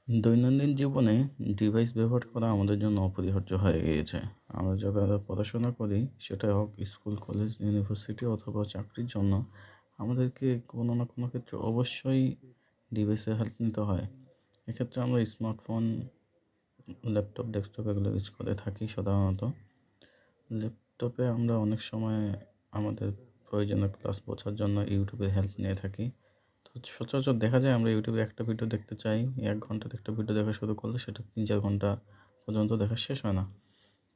দৈনন্দিন জীবনে ডিভাইস ব্যবহার করা আমাদের জন্য অপরিহার্য হয়ে গিয়েছে। আমরা যারা পড়াশোনা করি, সেটা হোক স্কুল, কলেজ, ইউনিভার্সিটি অথবা চাকরির জন্য আমাদেরকে কোনো না কোনো ক্ষেত্রে অবশ্যই ডিভাইসের হেল্প নিতে হয়। এক্ষেত্রে আমরা স্মার্টফোন, ল্যাপটপ, ডেস্কটপ এগুলো ইউজ করে থাকি সাধারণত। ল্যাপটপে আমরা অনেক সময় আমাদের প্রয়োজনীয় ক্লাস বোঝার জন্য ইউটিউবের হেল্প নিয়ে থাকি। তো সচরাচর দেখা যায় আমরা ইউটিউবে একটা ভিডিও দেখতে চাই, ১ ঘন্টার একটা ভিডিও দেখা শুরু করলে সেটা ৩-৪ ঘন্টা পর্যন্ত দেখা শেষ হয় না।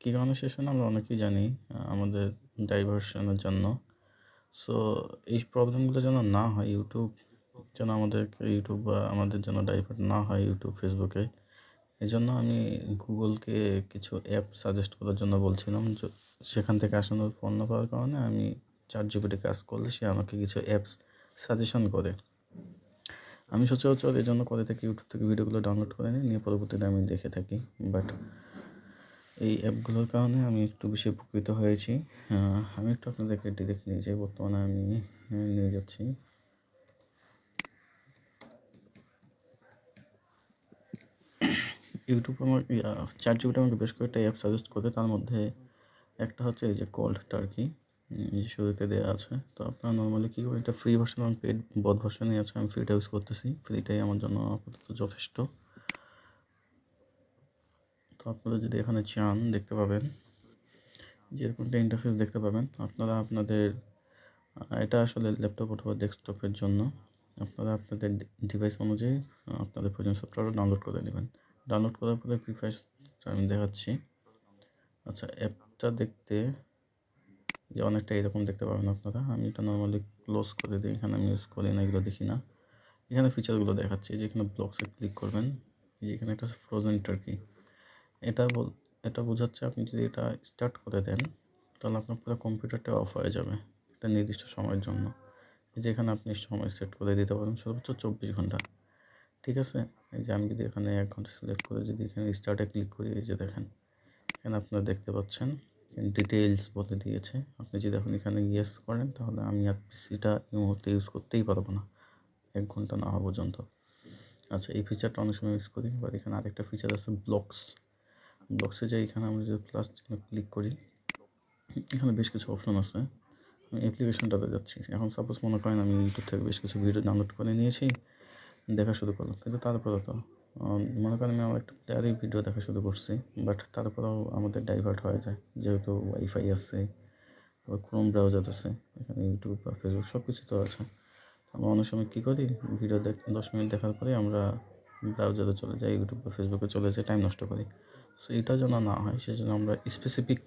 কী কারণে শেষ হয় না আমরা অনেকেই জানি, আমাদের ডাইভারশনের জন্য। সো এই প্রবলেমগুলো যেন না হয়, যেন ইউটিউব বা আমাদের যেন ডাইভার্ট না হয় ইউটিউব, ফেসবুকে। এজন্য আমি গুগলকে কিছু অ্যাপ সাজেস্ট করার জন্য বলছিলাম। সেখান থেকে আসানোর পণ্য পাওয়ার কারণে আমি ChatGPT কাজ করলে সে আমাকে কিছু অ্যাপস সাজেশন করে। আমি সচরাচর এজন্য করে থাকি, ইউটিউব থেকে ভিডিওগুলো ডাউনলোড করে নিয়ে পরবর্তীতে আমি দেখে থাকি। বাট এই অ্যাপগুলোর কারণে আমি একটু বেশি উপকৃত হয়েছি। আমি একটু আপনাদেরকে ডিরেক্ট নিয়ে যাই। বর্তমানে আমি নিয়ে যাচ্ছি। ইউটিউব ChatGPT আমাকে বেশ কয়েকটা অ্যাপ সাজেস্ট করে। তার মধ্যে একটা হচ্ছে এই যে কোল্ড টার্কি, শুরুতে দেওয়া আছে। তো আপনারা নরমালি কী করবেন, এটা ফ্রি ভার্সন এবং পেইড বোথ ভার্সনই আছে। আমি ফ্রিটা ইউজ করতেছি। ফ্রিটাই আমার জন্য আপাতত যথেষ্ট। তো আপনারা যদি এখানে চান দেখতে পাবেন যে এরকমটা ইন্টারফেস দেখতে পাবেন। আপনারা আপনাদের এটা আসলে ল্যাপটপ অথবা ডেস্কটপের জন্য। আপনারা আপনাদের ডিভাইস অনুযায়ী আপনাদের প্রয়োজনীয় সফটওয়্যারটা ডাউনলোড করে নেবেন। ডাউনলোড করার পরে প্রিফারেন্স আমি দেখাচ্ছি। আচ্ছা, অ্যাপটা দেখতে যে অনেকটা এরকম দেখতে পাবেন আপনারা। আমি এটা নরমালি ক্লোজ করে দিই। এখানে আমি ইউজ করি না, এগুলো দেখি না। এখানে ফিচারগুলো দেখাচ্ছি। যেখানে ব্লকসে ক্লিক করবেন, এখানে একটা আছে ফ্রোজেন টার্কি। এটা এটা বোঝাচ্ছে আপনি যদি এটা স্টার্ট করে দেন, তাহলে আপনার পুরো কম্পিউটারটা অফ হয়ে যাবে একটা নির্দিষ্ট সময়ের জন্য। যেখানে আপনি সময় সেট করে দিতে পারেন সর্বোচ্চ ২৪ ঘন্টা। ঠিক আছে? এই যে আমি যদি এখানে ১ ঘন্টা সিলেক্ট করে যদি এখানে স্টার্টে ক্লিক করি, এই যে দেখেন এখানে আপনারা দেখতে পাচ্ছেন ডিটেইলস বলে দিয়েছে। আপনি যদি এখন এখানে ইয়েস করেন, তাহলে আমি আর পিসিটা এই মুহূর্তে ইউজ করতেই পারবো না ১ ঘন্টা না হওয়া পর্যন্ত। আচ্ছা, এই ফিচারটা অনেক সময় ইউজ করি। এবার এখানে আরেকটা ফিচার আছে ব্লকসে যাই। এখানে আমরা যদি প্লাস চিহ্নে ক্লিক করি, এখানে বেশ কিছু অপশন আছে। আমি অ্যাপ্লিকেশনটাতে যাচ্ছি। এখন সাপোজ মনে করেন আমি ইউটিউব থেকে বেশ কিছু ভিডিও ডাউনলোড করে নিয়েছি, দেখা শুরু করলাম। কিন্তু তারপরেও তো মনে করেন আমি আমার একটা প্লেয়ারের ভিডিও দেখা শুরু করছি, বাট তারপরেও আমাদের ডাইভার্ট হয়ে যায়। যেহেতু ওয়াইফাই আছে, আবার ক্রোম ব্রাউজার আছে, এখানে ইউটিউব বা ফেসবুক সব কিছু তো আছে। আমরা অনেক সময় কী করি, ভিডিও ১০ মিনিট দেখার পরে আমরা ব্রাউজারে চলে যাই, ইউটিউব বা ফেসবুকে চলে যাই, টাইম নষ্ট করি। সো এটা যেন না হয়, সেজন্য আমরা স্পেসিফিক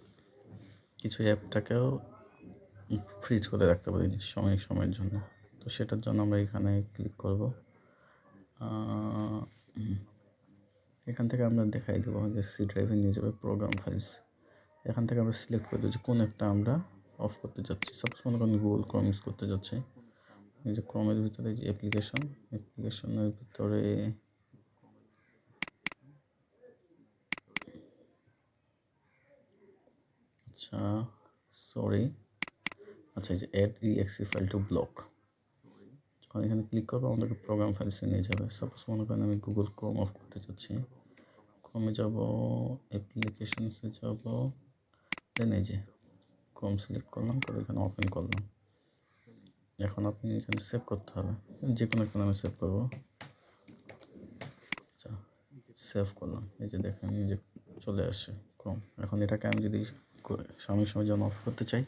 কিছু অ্যাপটাকেও ফ্রিজ করে রাখতে পারি সময়ের জন্য। তো সেটার জন্য আমরা এখানে ক্লিক করব। এখান থেকে আমরা দেখাই দেবো যে সি ড্রাইভে নিয়ে যাবে প্রোগ্রাম ফাইলস। এখান থেকে আমরা সিলেক্ট করে দেবো যে কোন অ্যাপটা আমরা অফ করতে যাচ্ছি। সাপোজ মনে করেন গুগল ক্রোম ইউজ করতে যাচ্ছি। এই যে ক্রোমের ভিতরে যে অ্যাপ্লিকেশনের ভিতরে আচ্ছা সরি আচ্ছা, এই যে add exe file to block, যখন এখানে ক্লিক করবো আমাদেরকে প্রোগ্রাম ফাইলসে নিয়ে যাবে। সাপোজ মনে করেন আমি গুগল ক্রোম অফ করতে চাচ্ছি। ক্রোমে যাব, অ্যাপ্লিকেশনসে যাব, দেন এই যে ক্রোম সিলেক্ট করলাম, করে এখানে ওপেন করলাম। এখন আপনি এখানে সেভ করতে হবে, যে কোনো একটা নামে সেভ করবো। আচ্ছা, সেভ করলাম। এই যে দেখেন এই যে চলে আসে ক্রোম। এখন এটাকে আমি যদি সময় যেন অফ করতে চাই,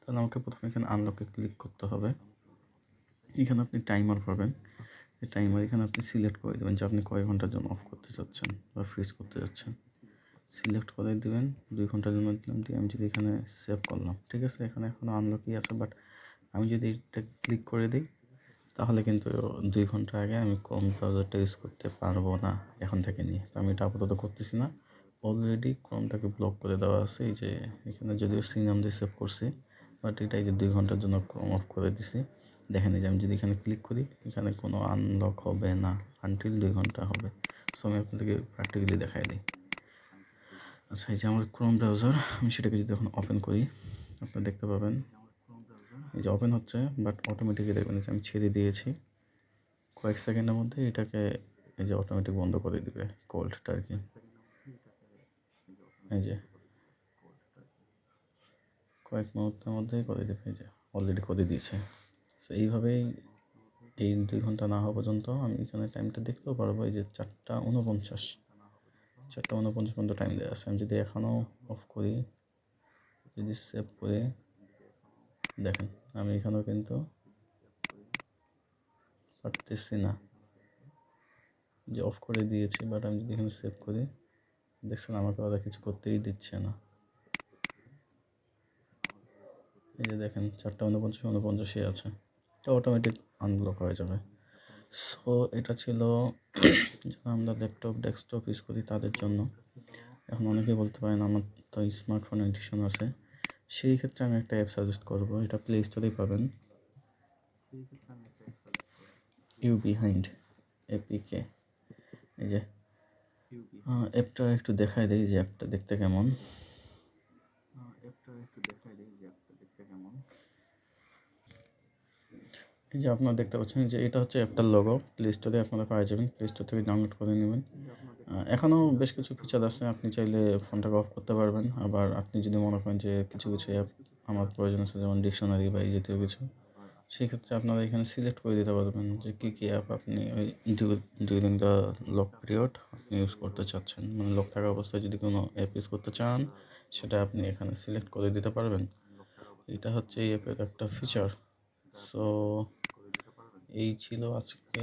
তাহলে আমাকে প্রথমে এখানে আনলকে ক্লিক করতে হবে। এখানে আপনি টাইমার পাবেন। এই টাইমার এখানে আপনি সিলেক্ট করে দেবেন যে আপনি কয় ঘন্টার জন্য অফ করতে চাচ্ছেন বা ফ্রিজ করতে যাচ্ছেন। সিলেক্ট করে দেবেন, ২ ঘন্টার জন্য দিলাম, দিয়ে আমি যদি এখানে সেভ করলাম। ঠিক আছে, এখানে এখনও আনলকই আছে, বাট আমি যদি এটা ক্লিক করে দিই, তাহলে কিন্তু ২ ঘন্টা আগে আমি ক্রোম ব্রাউজারটা ইউজ করতে পারবো না এখন থেকে নিয়ে। তো আমি এটা আপাতত করতেছি না। অলরেডি ক্রোমটাকে ব্লক করে দেওয়া আছে। এই যে এখানে যদিও সি নাম দিয়ে সেভ করছি, বাট এটা এই যে ২ ঘন্টার জন্য ক্রোম অফ করে দিছি। দেখেন এই যে আমি যদি এখানে ক্লিক করি, এখানে কোনো আনলক হবে না আনটিল ২ ঘন্টা হবে। সো আমি আপনাদেরকে প্র্যাকটিক্যালি দেখাই দিই। আচ্ছা, এই যে আমার ক্রোম ব্রাউজার, আমি সেটাকে যদি এখন ওপেন করি, আপনারা দেখতে পাবেন এই যে ওপেন হচ্ছে, বাট অটোমেটিকলি দেখবেন যে আমি ছেড়ে দিয়েছি। কয়েক সেকেন্ডের মধ্যে এটাকে এই যে অটোমেটিক বন্ধ করে দিবে কোল্ডটা আর কি। এই যে কয়েক মুহূর্তের মধ্যেই করে দেবে, এই যে অলরেডি করে দিয়েছে। সো এইভাবেই এই 2 ঘন্টা না হওয়া পর্যন্ত আমি এখানে টাইমটা দেখতেও পারবো। এই যে 4:49 পর্যন্ত টাইম দেওয়া আছে। আমি যদি এখনও অফ করি, যদি সেভ করে দেখেন, আমি এখানেও কিন্তু পারতেছি না, যে অফ করে দিয়েছি। বাট আমি যদি এখানে সেভ করি, দেখছেন আমাকে ওরা কিছু করতেই দিচ্ছে না। এই যে দেখেন 4:49 আছে, তো অটোমেটিক আনব্লক হয়ে যাবে। সো এটা ছিল যারা আমরা ল্যাপটপ ডেস্কটপ ইউজ করি তাদের জন্য। এখন অনেকেই বলতে পারেন আমার তো স্মার্টফোন এডিশন আছে, সেই ক্ষেত্রে আমি একটা অ্যাপ সাজেস্ট করবো। এটা প্লে স্টোরেই পাবেন, ইউ বিহাইন্ড এপিকে। এই যে অ্যাপটা একটু দেখাই দিই যে অ্যাপটা দেখতে কেমন। এই যে আপনারা দেখতে পাচ্ছেন যে এটা হচ্ছে অ্যাপটার লোগো। প্লে স্টোরে আপনারা পেয়ে যাবেন, প্লে স্টোর থেকে ডাউনলোড করে নেবেন। এখনও বেশ কিছু ফিচার আছে, আপনি চাইলে ফোনটাকে অফ করতে পারবেন। আবার আপনি যদি মনে করেন যে কিছু অ্যাপ আমার প্রয়োজন আছে, যেমন ডিকশনারি বা এই জাতীয় কিছু, সেক্ষেত্রে আপনারা এখানে সিলেক্ট করে দিতে পারবেন যে কী অ্যাপ আপনি ওই ডিউরিং দ্য লক পিরিয়ড আপনি ইউজ করতে চাচ্ছেন। মানে লক থাকা অবস্থায় যদি কোনো অ্যাপ ইউজ করতে চান, সেটা আপনি এখানে সিলেক্ট করে দিতে পারবেন। এটা হচ্ছে এই অ্যাপের একটা ফিচার। সো এই ছিল আজকে